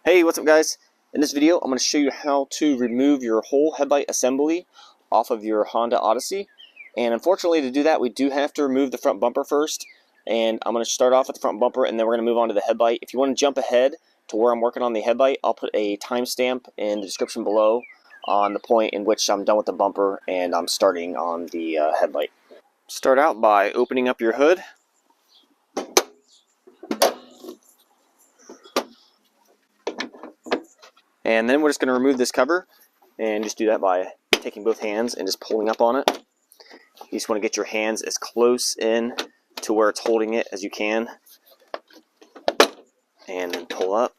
Hey, what's up guys? In this video I'm going to show you how to remove your whole headlight assembly off of your Honda Odyssey. And unfortunately, to do that we do have to remove the front bumper first. And I'm going to start off with the front bumper and then we're going to move on to the headlight. If you want to jump ahead to where I'm working on the headlight, I'll put a timestamp in the description below on the point in which I'm done with the bumper and I'm starting on the headlight. Start out by opening up your hood. And then we're just going to remove this cover, and just do that by taking both hands and just pulling up on it. You just want to get your hands as close in to where it's holding it as you can, and then pull up.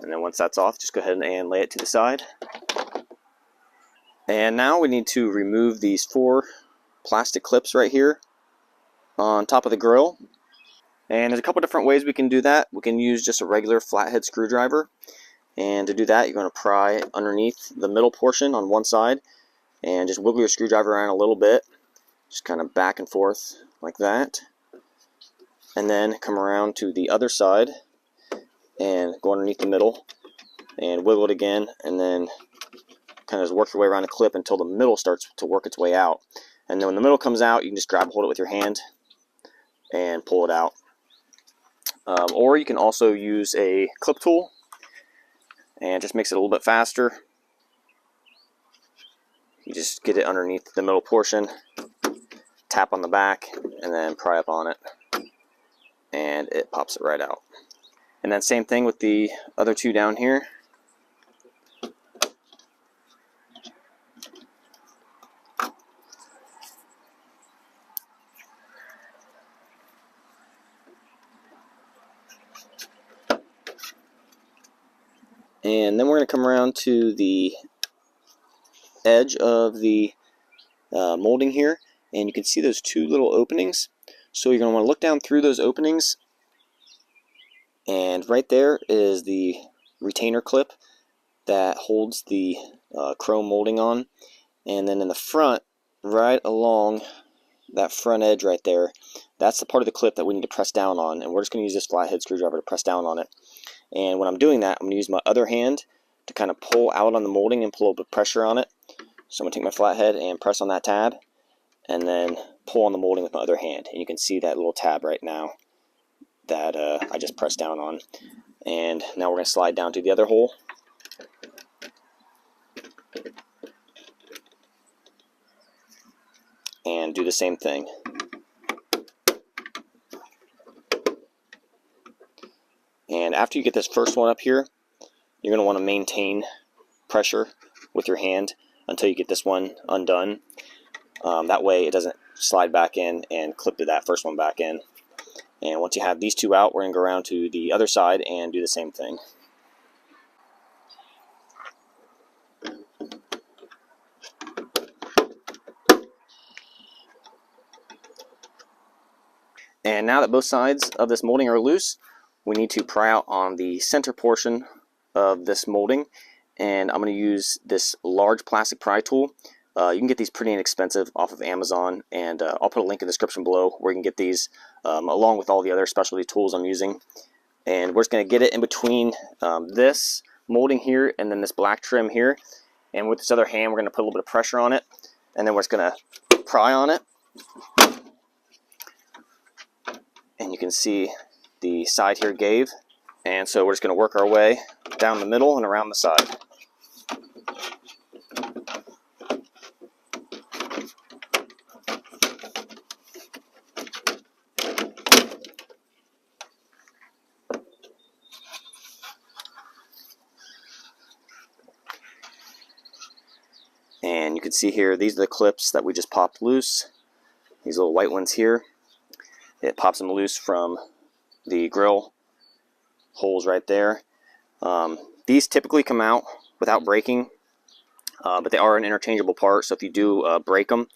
And then once that's off, just go ahead and lay it to the side. And now we need to remove these 4 plastic clips right here on top of the grill. And there's a couple different ways we can do that. We can use just a regular flathead screwdriver. And to do that, you're going to pry underneath the middle portion on one side and just wiggle your screwdriver around a little bit, just kind of back and forth like that. And then come around to the other side and go underneath the middle and wiggle it again, and then kind of just work your way around the clip until the middle starts to work its way out. And then when the middle comes out, you can just grab and hold it with your hand and pull it out. Or you can also use a clip tool, and just makes it a little bit faster. You just get it underneath the middle portion, tap on the back, and then pry up on it, and it pops it right out. And then same thing with the other 2 down here. And then we're going to come around to the edge of the molding here, and you can see those 2 little openings. So you're going to want to look down through those openings, and right there is the retainer clip that holds the chrome molding on. And then in the front, right along that front edge right there, that's the part of the clip that we need to press down on, and we're just going to use this flathead screwdriver to press down on it. And when I'm doing that, I'm going to use my other hand to kind of pull out on the molding and pull a little bit of pressure on it. So I'm going to take my flathead and press on that tab, and then pull on the molding with my other hand. And you can see that little tab right now that I just pressed down on. And now we're going to slide down to the other hole. And do the same thing. And after you get this first one up here, you're going to want to maintain pressure with your hand until you get this one undone. That way it doesn't slide back in and clip to that first one back in. And once you have these 2 out, we're going to go around to the other side and do the same thing. And now that both sides of this molding are loose, we need to pry out on the center portion of this molding. And I'm going to use this large plastic pry tool. You can get these pretty inexpensive off of Amazon, and I'll put a link in the description below where you can get these along with all the other specialty tools I'm using. And we're just going to get it in between this molding here and then this black trim here. And with this other hand, we're going to put a little bit of pressure on it, and then we're just going to pry on it. And you can see the side here gave. And so we're just going to work our way down the middle and around the side. And you can see here, these are the clips that we just popped loose. These little white ones here. It pops them loose from the grill holes right there. These typically come out without breaking, but they are an interchangeable part. So if you do break them,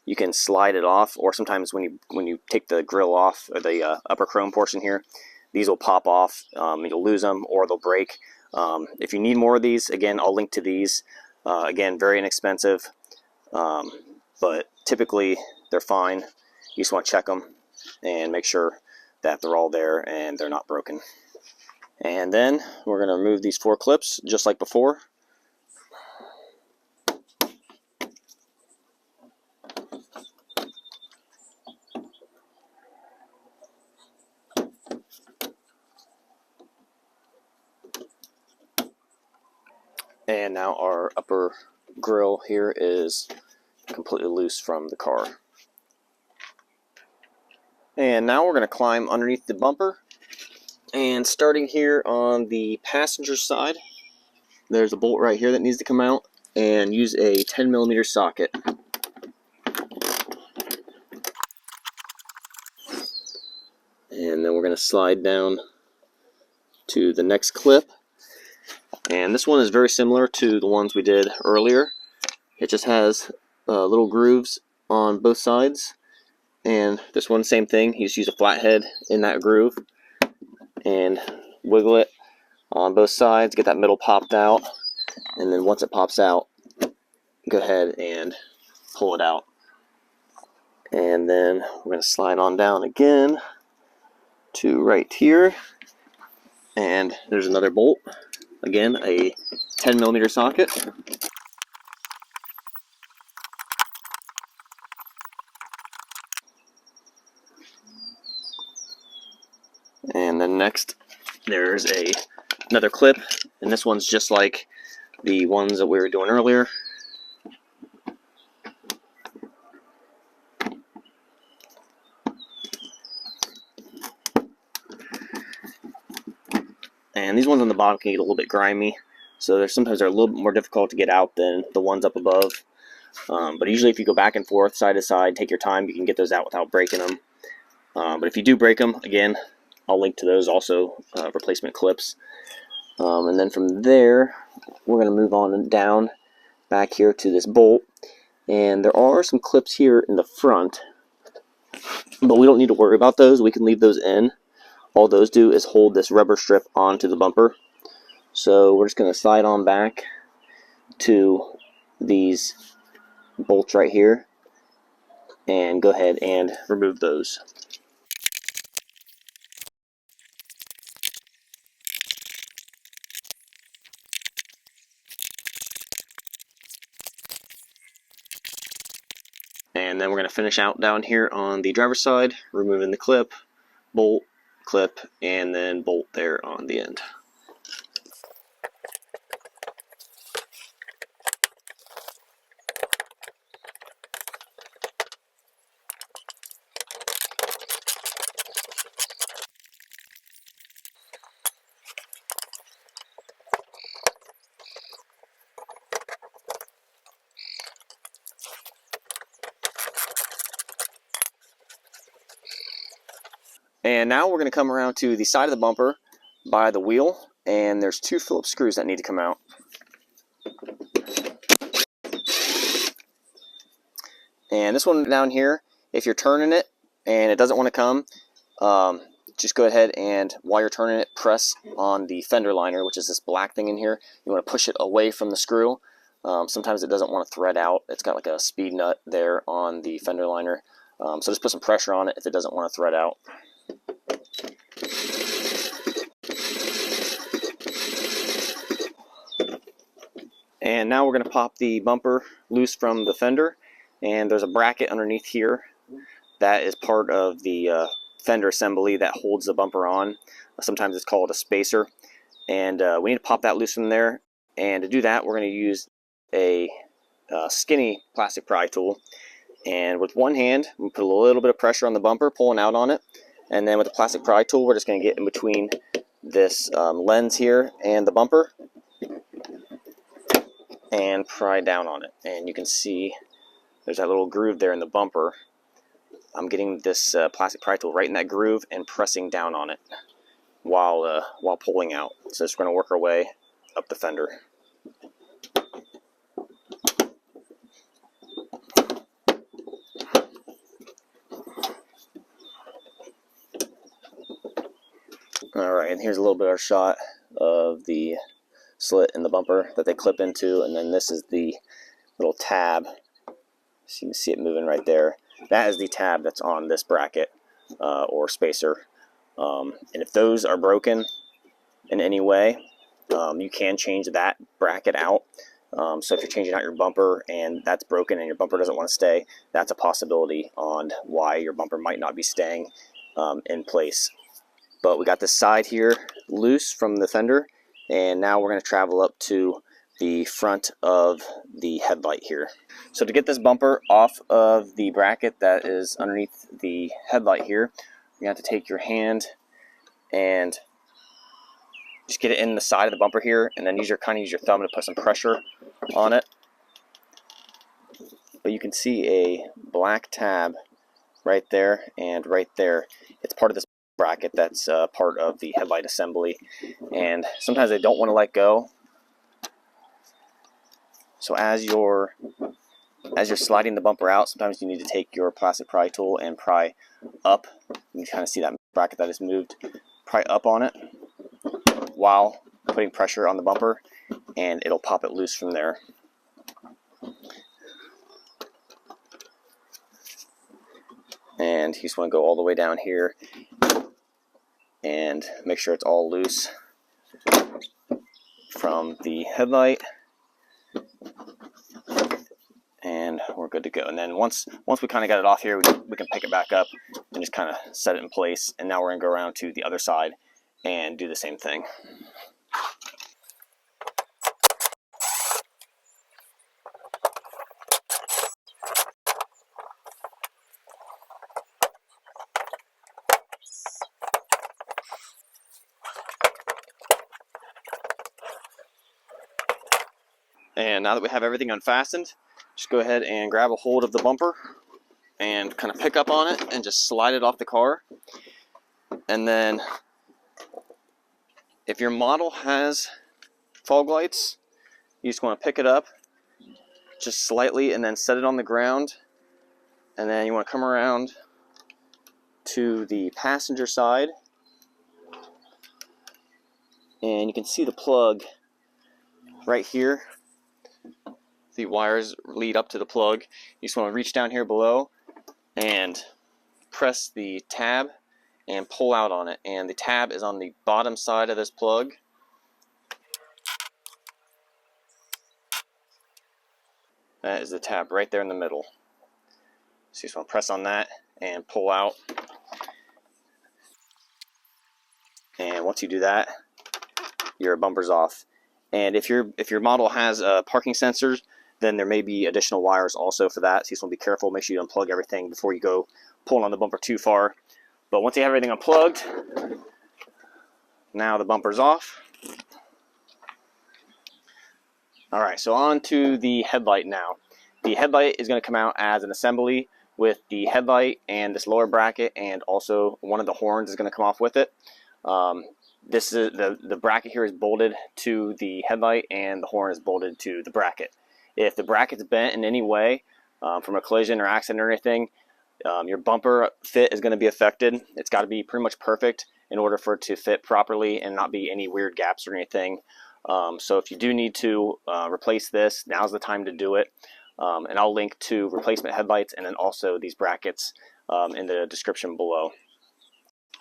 you can slide it off. Or sometimes when you take the grill off, or the upper chrome portion here, these will pop off. You'll lose them, or they'll break. If you need more of these, again, I'll link to these. Again, very inexpensive, but typically they're fine. You just want to check them and make sure that they're all there and they're not broken. And then we're going to remove these 4 clips just like before. And now our upper grill here is completely loose from the car. And now we're going to climb underneath the bumper. And starting here on the passenger side, there's a bolt right here that needs to come out, and use a 10mm socket. And then we're going to slide down to the next clip. And this one is very similar to the ones we did earlier. It just has little grooves on both sides. And this one, same thing. You just use a flathead in that groove and wiggle it on both sides, get that middle popped out. And then once it pops out, go ahead and pull it out. And then we're going to slide on down again to right here. And there's another bolt. Again, a 10mm socket. And then next, there's another clip, and this one's just like the ones that we were doing earlier. And these ones on the bottom can get a little bit grimy, so sometimes they're a little bit more difficult to get out than the ones up above. But usually if you go back and forth, side to side, take your time, you can get those out without breaking them. But if you do break them, again, I'll link to those also, replacement clips. And then from there, we're going to move on down back here to this bolt. And there are some clips here in the front, but we don't need to worry about those. We can leave those in. All those do is hold this rubber strip onto the bumper. So we're just going to slide on back to these bolts right here and go ahead and remove those. And then we're going to finish out down here on the driver's side, removing the clip, bolt, clip, and then bolt there on the end. And now we're going to come around to the side of the bumper by the wheel, and there's 2 Phillips screws that need to come out. And this one down here, if you're turning it and it doesn't want to come, just go ahead and while you're turning it, press on the fender liner, which is this black thing in here. You want to push it away from the screw. Sometimes it doesn't want to thread out. It's got like a speed nut there on the fender liner. So just put some pressure on it if it doesn't want to thread out. And now we're going to pop the bumper loose from the fender, and there's a bracket underneath here that is part of the fender assembly that holds the bumper on. Sometimes it's called a spacer, and we need to pop that loose from there. And to do that, we're going to use a skinny plastic pry tool, and with one hand we put a little bit of pressure on the bumper, pulling out on it, and then with the plastic pry tool we're just going to get in between this lens here and the bumper and pry down on it. And you can see there's that little groove there in the bumper. I'm getting this plastic pry tool right in that groove and pressing down on it while pulling out. So it's going to work our way up the fender. Alright, and here's a little bit of a shot of the slit in the bumper that they clip into, and then this is the little tab. So you can see it moving right there. that is the tab that's on this bracket or spacer. And if those are broken in any way, you can change that bracket out. So if you're changing out your bumper and that's broken and your bumper doesn't want to stay, that's a possibility on why your bumper might not be staying in place. But we got this side here loose from the fender, and now we're going to travel up to the front of the headlight here. So to get this bumper off of the bracket that is underneath the headlight here, you have to take your hand and just get it in the side of the bumper here, and then use your thumb to put some pressure on it. But you can see a black tab right there and right there. It's part of this bracket that's part of the headlight assembly, and sometimes they don't want to let go. So as you're sliding the bumper out, sometimes you need to take your plastic pry tool and pry up. You can kind of see that bracket that is moved. Pry up on it while putting pressure on the bumper, and it'll pop it loose from there. And you just want to go all the way down here and make sure it's all loose from the headlight, and we're good to go. And then once we kind of got it off here, we can pick it back up and just kind of set it in place. And now we're going to go around to the other side and do the same thing. And now that we have everything unfastened, just go ahead and grab a hold of the bumper and kind of pick up on it and just slide it off the car. And then if your model has fog lights, you just want to pick it up just slightly and then set it on the ground. And then you want to come around to the passenger side, and you can see the plug right here. The wires lead up to the plug. You just want to reach down here below and press the tab and pull out on it. And the tab is on the bottom side of this plug. That is the tab right there in the middle. So you just want to press on that and pull out. And once you do that, your bumper's off. And if your model has parking sensors, then there may be additional wires also for that. So you just want to be careful. Make sure you unplug everything before you go pulling on the bumper too far. But once you have everything unplugged, now the bumper's off. All right, so on to the headlight now. The headlight is going to come out as an assembly with the headlight and this lower bracket, and also one of the horns is going to come off with it. This is the bracket here is bolted to the headlight, and the horn is bolted to the bracket. If the bracket's bent in any way from a collision or accident or anything, your bumper fit is going to be affected. It's got to be pretty much perfect in order for it to fit properly and not be any weird gaps or anything. So if you do need to replace this, now's the time to do it. And I'll link to replacement headlights and then also these brackets in the description below.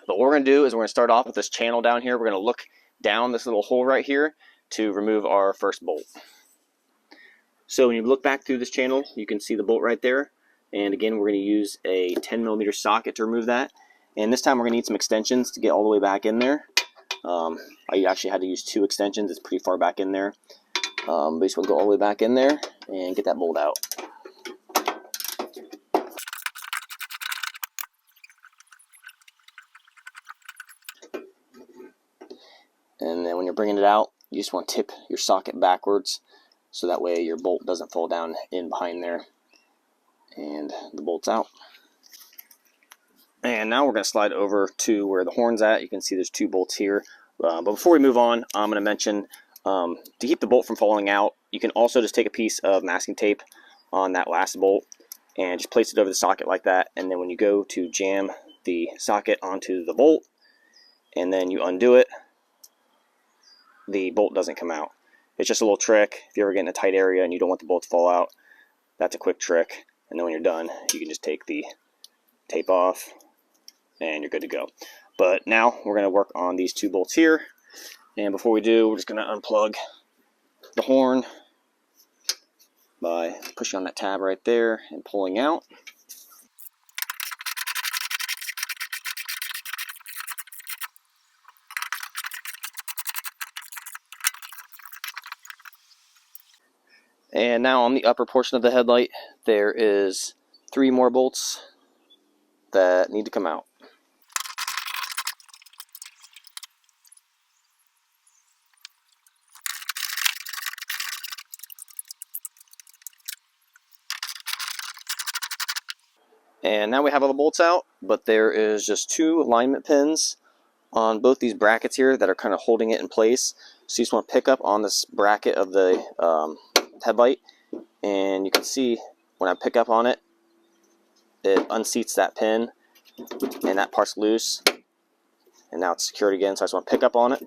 But what we're going to do is we're going to start off with this channel down here. We're going to look down this little hole right here to remove our first bolt. So when you look back through this channel, you can see the bolt right there. And again, we're going to use a 10mm socket to remove that. And this time we're going to need some extensions to get all the way back in there. I actually had to use 2 extensions. It's pretty far back in there. But you just want to go all the way back in there and get that bolt out. And then when you're bringing it out, you just want to tip your socket backwards so that way your bolt doesn't fall down in behind there. And the bolt's out. And now we're going to slide over to where the horn's at. You can see there's 2 bolts here. But before we move on, I'm going to mention to keep the bolt from falling out, you can also just take a piece of masking tape on that last bolt and just place it over the socket like that. And then when you go to jam the socket onto the bolt and then you undo it, the bolt doesn't come out. It's just a little trick. If you ever get in a tight area and you don't want the bolt to fall out, that's a quick trick. And then when you're done, you can just take the tape off and you're good to go. But now we're going to work on these 2 bolts here. And before we do, we're just going to unplug the horn by pushing on that tab right there and pulling out. And now on the upper portion of the headlight, there is 3 more bolts that need to come out. And now we have all the bolts out, but there is just 2 alignment pins on both these brackets here that are kind of holding it in place. So you just want to pick up on this bracket of the headlight, and you can see when I pick up on it, it unseats that pin, and that part's loose, and now it's secured again. So I just want to pick up on it,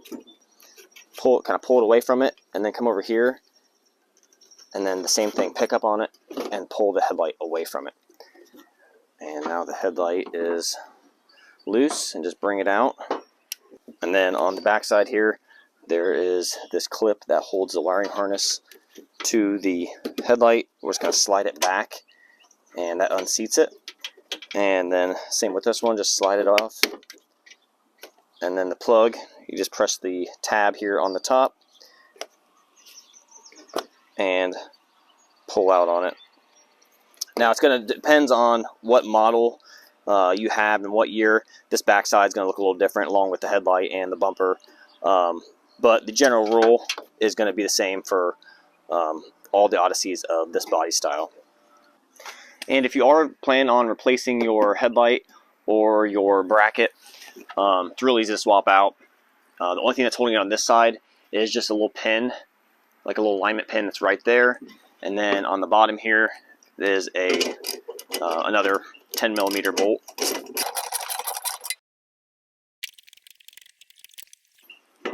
pull it away from it, and then come over here, and then the same thing, pick up on it, and pull the headlight away from it. And now the headlight is loose, and just bring it out. And then on the back side here, there is this clip that holds the wiring harness to the headlight. We're just going to slide it back, and that unseats it. And then same with this one, just slide it off. And then the plug, you just press the tab here on the top and pull out on it. Now it's going to depends on what model you have and what year. This backside is going to look a little different along with the headlight and the bumper. But the general rule is going to be the same for all the Odysseys of this body style. And if you are planning on replacing your headlight or your bracket, it's really easy to swap out. The only thing that's holding it on this side is just a little pin, like a little alignment pin that's right there. And then on the bottom here is another 10mm bolt.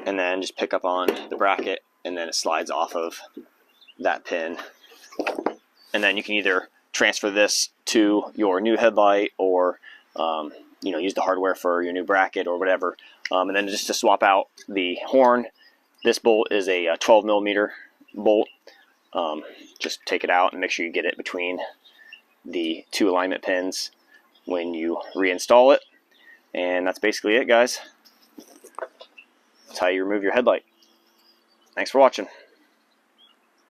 And then just pick up on the bracket, and then it slides off of that pin. And then you can either transfer this to your new headlight, or use the hardware for your new bracket or whatever. And then just to swap out the horn, this bolt is a 12mm bolt. Just take it out and make sure you get it between the 2 alignment pins when you reinstall it. And that's basically it, guys. That's how you remove your headlight. Thanks for watching.